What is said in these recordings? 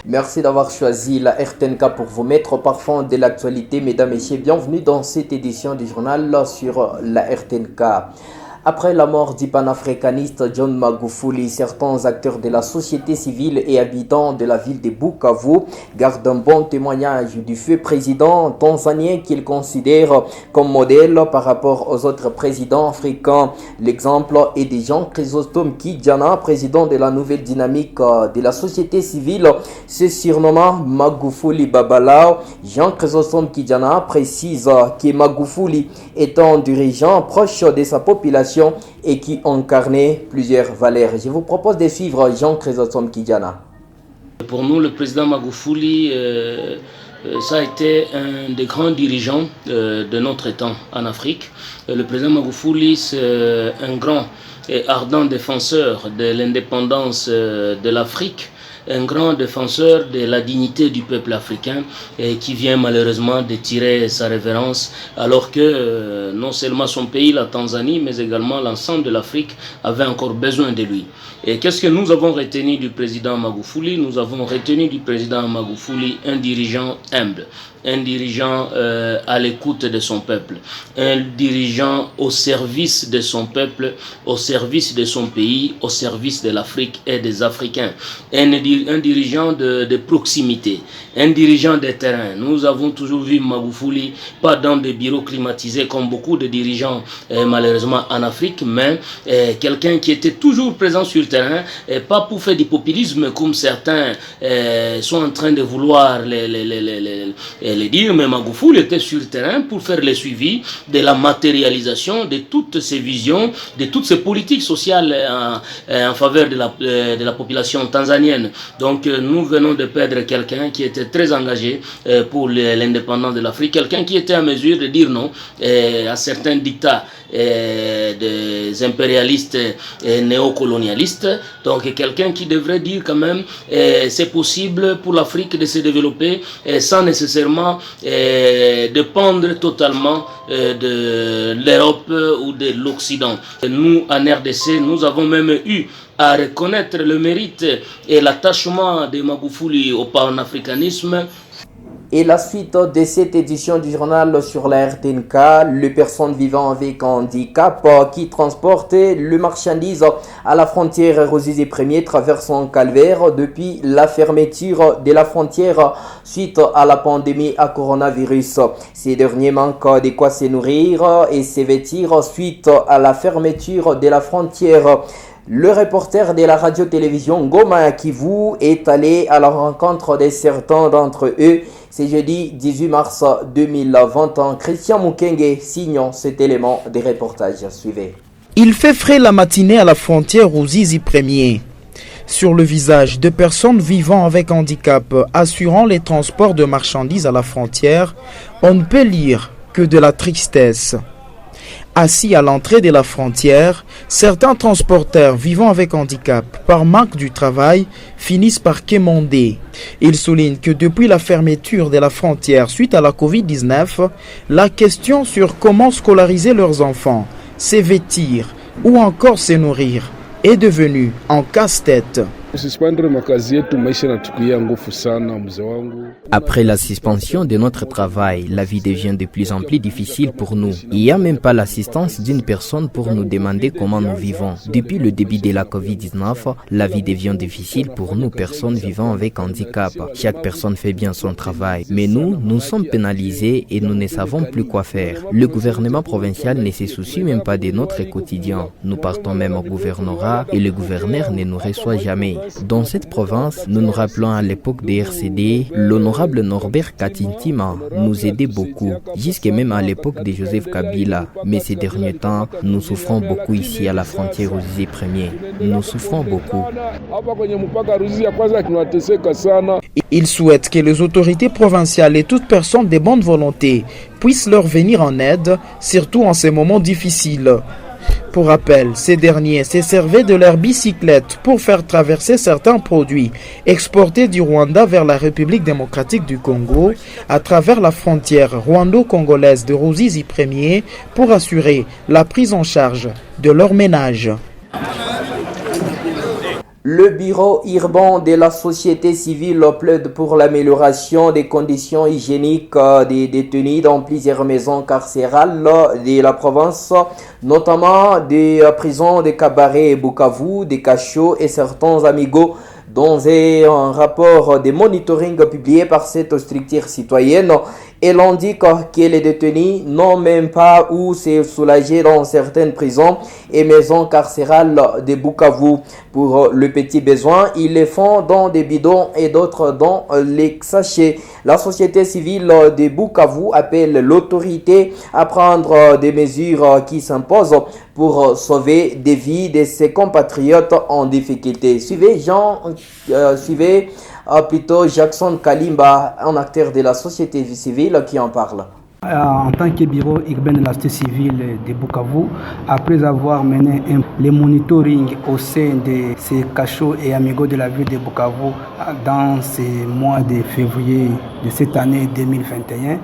Merci d'avoir choisi la RTNK pour vous mettre au parfum de l'actualité. Mesdames et messieurs, bienvenue dans cette édition du journal sur la RTNK. Après la mort du panafricaniste John Magufuli, certains acteurs de la société civile et habitants de la ville de Bukavu gardent un bon témoignage du feu président tanzanien qu'ils considèrent comme modèle par rapport aux autres présidents africains. L'exemple est de Jean Chrysostome Kijana, président de la nouvelle dynamique de la société civile, se surnommant Magufuli Babalao. Jean Chrysostome Kijana précise que Magufuli est un dirigeant proche de sa population et qui incarnait plusieurs valeurs. Je vous propose de suivre Jean Chrysostome Kijana. Pour nous, le président Magufuli, ça a été un des grands dirigeants de notre temps en Afrique. Le président Magufuli, c'est un grand et ardent défenseur de l'indépendance de l'Afrique, un grand défenseur de la dignité du peuple africain et qui vient malheureusement de tirer sa révérence alors que non seulement son pays, la Tanzanie, mais également l'ensemble de l'Afrique avait encore besoin de lui. Et qu'est-ce que nous avons retenu du président Magufuli? Nous avons retenu du président Magufuli un dirigeant humble, un dirigeant à l'écoute de son peuple, un dirigeant au service de son peuple, au service de son pays, au service de l'Afrique et des Africains, un dirigeant de proximité, un dirigeant de terrain. Nous avons toujours vu Magufuli pas dans des bureaux climatisés comme beaucoup de dirigeants malheureusement en Afrique, mais quelqu'un qui était toujours présent sur le terrain, pas pour faire du populisme comme certains sont en train de vouloir les dire, mais Magufuli était sur le terrain pour faire le suivi de la matérialisation de toutes ces visions, de toutes ces politiques sociales en faveur de la population tanzanienne. Donc nous venons de perdre quelqu'un qui était très engagé pour l'indépendance de l'Afrique, quelqu'un qui était en mesure de dire non à certains dictats des impérialistes néocolonialistes. Donc quelqu'un qui devrait dire quand même c'est possible pour l'Afrique de se développer sans nécessairement dépendre totalement de l'Europe ou de l'Occident. Nous en RDC, nous avons même eu à reconnaître le mérite et l'attachement de Magufuli au panafricanisme. Et la suite de cette édition du journal sur la RTNK, les personnes vivant avec handicap qui transportent le marchandise à la frontière Ruzizi 1er traversent un calvaire depuis la fermeture de la frontière suite à la pandémie à coronavirus. Ces derniers manquent de quoi se nourrir et se vêtir suite à la fermeture de la frontière. Le reporter de la radio-télévision Goma Kivu est allé à la rencontre de certains d'entre eux. C'est jeudi 18 mars 2021. Christian Mukenge signe cet élément des reportages. Suivez. Il fait frais la matinée à la frontière Ruzizi 1er. Sur le visage de personnes vivant avec handicap assurant les transports de marchandises à la frontière, on ne peut lire que de la tristesse. Assis à l'entrée de la frontière, certains transporteurs vivant avec handicap par manque du travail finissent par quémander. Ils soulignent que depuis la fermeture de la frontière suite à la Covid-19, la question sur comment scolariser leurs enfants, se vêtir ou encore se nourrir est devenue un casse-tête. Après la suspension de notre travail, la vie devient de plus en plus difficile pour nous. Il n'y a même pas l'assistance d'une personne pour nous demander comment nous vivons. Depuis le début de la Covid-19, la vie devient difficile pour nous, personnes vivant avec handicap. Chaque personne fait bien son travail, mais nous sommes pénalisés et nous ne savons plus quoi faire. Le gouvernement provincial ne se soucie même pas de notre quotidien. Nous partons même au gouvernorat et le gouverneur ne nous reçoit jamais. Dans cette province, nous nous rappelons à l'époque des RCD, l'honorable Norbert Katintima nous aidait beaucoup, jusqu'à même à l'époque de Joseph Kabila. Mais ces derniers temps, nous souffrons beaucoup ici à la frontière Ruzizi 1er. Nous souffrons beaucoup. Il souhaite que les autorités provinciales et toute personne de bonne volonté puissent leur venir en aide, surtout en ces moments difficiles. Pour rappel, ces derniers se servaient de leurs bicyclettes pour faire traverser certains produits exportés du Rwanda vers la République démocratique du Congo à travers la frontière rwando-congolaise de Ruzizi Ier pour assurer la prise en charge de leur ménage. Le bureau urbain de la société civile plaide pour l'amélioration des conditions hygiéniques des détenus dans plusieurs maisons carcérales de la province, notamment des prisons de Kabare et Bukavu, des cachots et certains amigos. Dans un rapport de monitoring publié par cette structure citoyenne, elle indique que les détenus n'ont même pas où se soulager dans certaines prisons et maisons carcérales de Bukavu. Pour le petit besoin, ils les font dans des bidons et d'autres dans les sachets. La société civile de Bukavu appelle l'autorité à prendre des mesures qui s'imposent pour sauver des vies de ses compatriotes en difficulté. Suivez plutôt Jackson Kalimba, un acteur de la société civile qui en parle. En tant que bureau urbain de la société civile de Bukavu, après avoir mené le monitoring au sein de ces cachots et amigos de la ville de Bukavu dans ces mois de février de cette année 2021,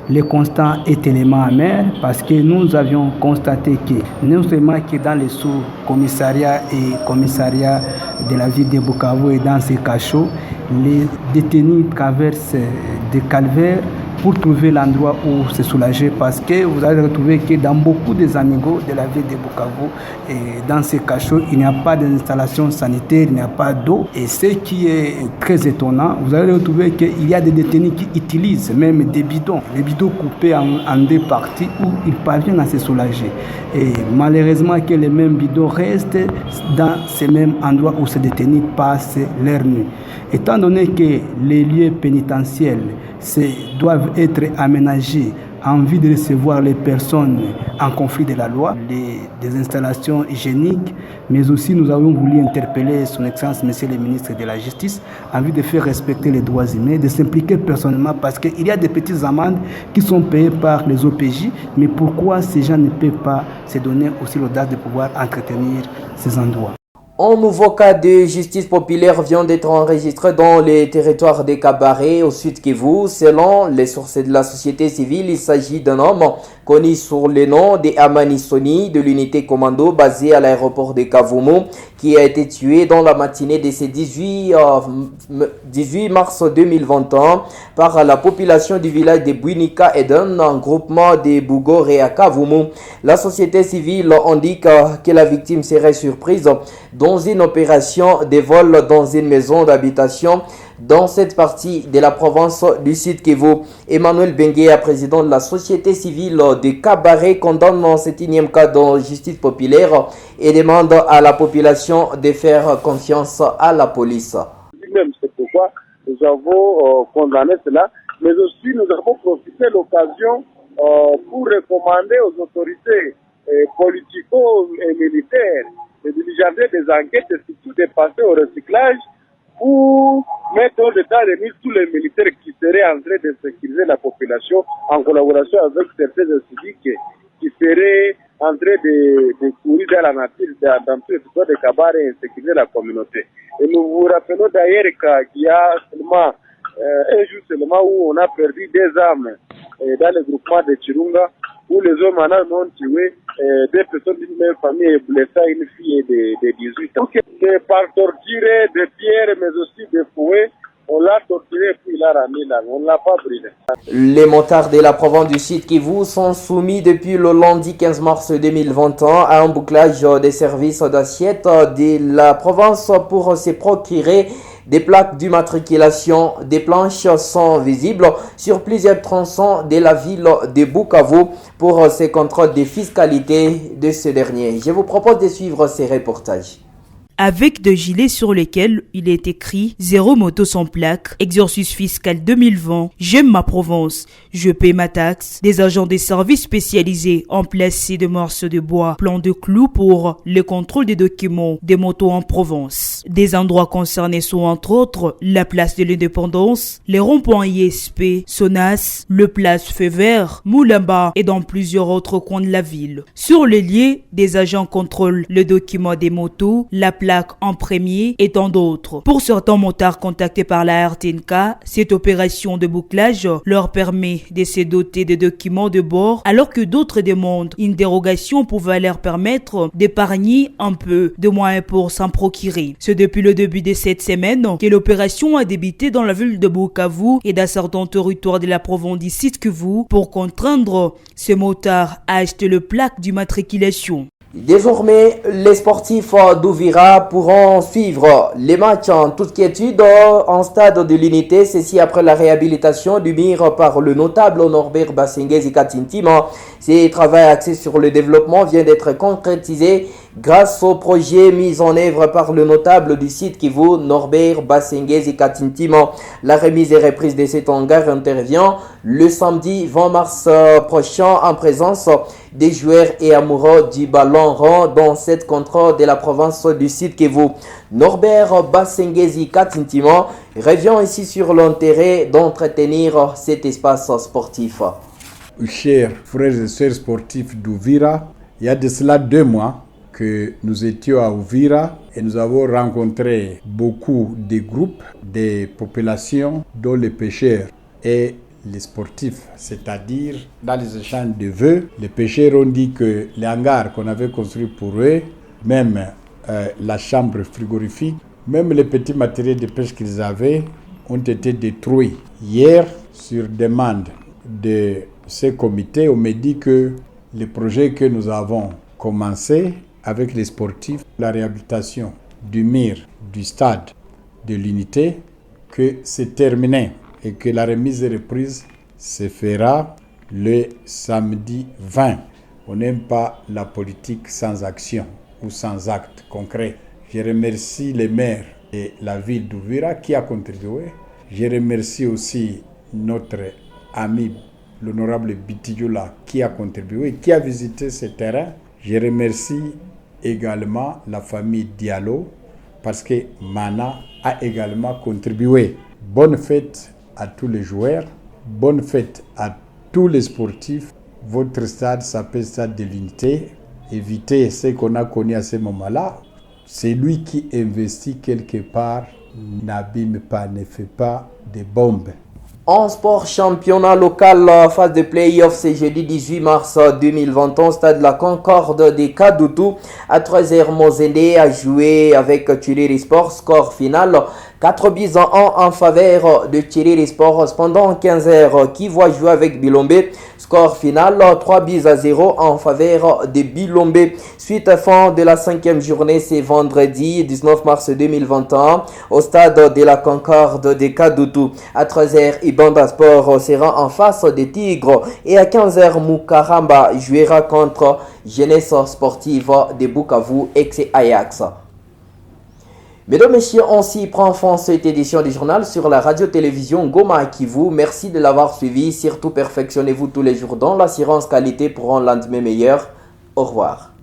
le constat est tellement amer parce que nous avions constaté que non seulement que dans les sous-commissariats et commissariats de la ville de Bukavu et dans ces cachots, les détenus traversent des calvaires pour trouver l'endroit où se soulager, parce que vous allez retrouver que dans beaucoup des amigos de la ville de Bukavu et dans ces cachots, il n'y a pas d'installation sanitaire, il n'y a pas d'eau. Et ce qui est très étonnant, vous allez retrouver qu'il y a des détenus qui utilisent même des bidons coupés en deux parties où ils parviennent à se soulager. Et malheureusement que les mêmes bidons restent dans ces mêmes endroits où ces détenus passent leur nuit. Étant donné que les lieux pénitentiaires doivent être aménagés en vue de recevoir les personnes en conflit de la loi, des installations hygiéniques, mais aussi nous avons voulu interpeller son Excellence Monsieur le ministre de la Justice en vue de faire respecter les droits humains, de s'impliquer personnellement parce qu'il y a des petites amendes qui sont payées par les OPJ, mais pourquoi ces gens ne peuvent pas se donner aussi l'audace de pouvoir entretenir ces endroits? Un nouveau cas de justice populaire vient d'être enregistré dans les territoires de Kabare au sud Kivu. Selon les sources de la société civile, il s'agit d'un homme connu sous le nom de Amani Soni de l'unité commando basée à l'aéroport de Kavumu qui a été tué dans la matinée de ce 18 mars 2021 par la population du village de Buinika Eden, un groupement de Bugore à Kavumu. La société civile indique que la victime serait surprise dans une opération de vol dans une maison d'habitation dans cette partie de la province du Sud Kivu. Emmanuel Benguea, président de la société civile de Kabare, condamne cet énième cas de justice populaire et demande à la population de faire confiance à la police. C'est pourquoi nous avons condamné cela, mais aussi nous avons profité de l'occasion pour recommander aux autorités politico et militaires de diligenter des enquêtes et surtout de passer au recyclage pour mettre en état de mise tous les militaires qui seraient en train de sécuriser la population en collaboration avec certains civiques qui seraient en train de courir dans la nature, dans tout le territoire de Kabare et sécuriser la communauté. Et nous vous rappelons d'ailleurs qu'il y a seulement un jour seulement où on a perdu 2 âmes dans le groupement de Chirunga, où les hommes en ont tué 2 personnes d'une même famille et blessé une fille de 18 ans. C'est par torture de pierres mais aussi de fouet. On l'a torturé puis il a ramené là. On ne l'a pas brûlé. Les motards de la province du Sud Kivu sont soumis depuis le lundi 15 mars 2021 à un bouclage des services d'assiette de la province pour se procurer des plaques d'immatriculation. Des planches sont visibles sur plusieurs tronçons de la ville de Bukavu pour ces contrôles de fiscalité de ce dernier. Je vous propose de suivre ces reportages. avec deux gilets sur lesquels il est écrit « Zéro moto sans plaque, exercice fiscal 2020, j'aime ma province, je paie ma taxe ». Des agents des services spécialisés ont placé des morceaux de bois, plans de clous pour le contrôle des documents des motos en province. Des endroits concernés sont entre autres la place de l'Indépendance, les ronds-points ISP, Sonas, le place Feu Vert, Moulamba et dans plusieurs autres coins de la ville. Sur les lieux, des agents contrôlent le document des motos, la plaque en premier et tant d'autres. Pour certains motards contactés par la RTNK, cette opération de bouclage leur permet de se doter de documents de bord alors que d'autres demandent une dérogation pouvant leur permettre d'épargner un peu de moyens pour s'en procurer. C'est depuis le début de cette semaine que l'opération a débuté dans la ville de Bukavu et dans certains territoires de la province du Sud Kivu pour contraindre ces motards à acheter le plaque d'immatriculation. Désormais, les sportifs d'Uvira pourront suivre les matchs en toute quiétude en stade de l'unité, ceci après la réhabilitation du mur par le notable Norbert Basengezi Katintima. Ce travail axé sur le développement vient d'être concrétisé grâce au projet mis en œuvre par le notable du site Kivu, Norbert Basengezi Katintima. La remise et reprise de cet hangar intervient le samedi 20 mars prochain en présence des joueurs et amoureux du ballon rond dans cette contrôle de la province du sud Kivu. Norbert Basengezi Katintima revient ici sur l'intérêt d'entretenir cet espace sportif. Chers frères et sœurs sportifs d'Uvira, il y a de cela 2 mois que nous étions à Uvira et nous avons rencontré beaucoup de groupes, des populations, dont les pêcheurs et les sportifs, c'est-à-dire dans les échanges de vœux, les pêcheurs ont dit que les hangars qu'on avait construits pour eux, même la chambre frigorifique, même les petits matériels de pêche qu'ils avaient ont été détruits. Hier, sur demande de ce comité, on me dit que le projet que nous avons commencé avec les sportifs, la réhabilitation du mur du stade de l'unité, que c'est terminé et que la remise et reprise se fera le samedi 20. On n'aime pas la politique sans action ou sans acte concret. Je remercie les maires et la ville d'Uvira qui a contribué. Je remercie aussi notre ami l'honorable Bitidjoula qui a contribué, qui a visité ce terrain. Je remercie également la famille Diallo parce que Mana a également contribué. Bonne fête à tous les joueurs, bonne fête à tous les sportifs. Votre stade s'appelle Stade de l'Unité. Évitez ce qu'on a connu à ce moment-là. C'est lui qui investit quelque part, n'abîme pas, ne fait pas de bombes. En sport, championnat local, phase de play-off, c'est jeudi 18 mars 2021, stade de la Concorde de Kadutu. À 3h, Mozende a joué avec Chiriri Sport, score final 4-1 en faveur de Chiriri Sport. Pendant 15h, qui va jouer avec Bilombe, score final 3-0 en faveur de Bilombe. Suite à fin de la 5e journée, c'est vendredi 19 mars 2021 au stade de la Concorde de Kadutu. À 13h, Ibanda Sport sera en face des Tigres et à 15h, Mukaramba jouera contre Jeunesse Sportive de Bukavu ex-Ajax. Mesdames, Messieurs, on s'y prend fin cette édition du journal sur la radio-télévision Goma Kivu. Merci de l'avoir suivi. Surtout, perfectionnez-vous tous les jours dans l'assurance qualité pour un lendemain meilleur. Au revoir.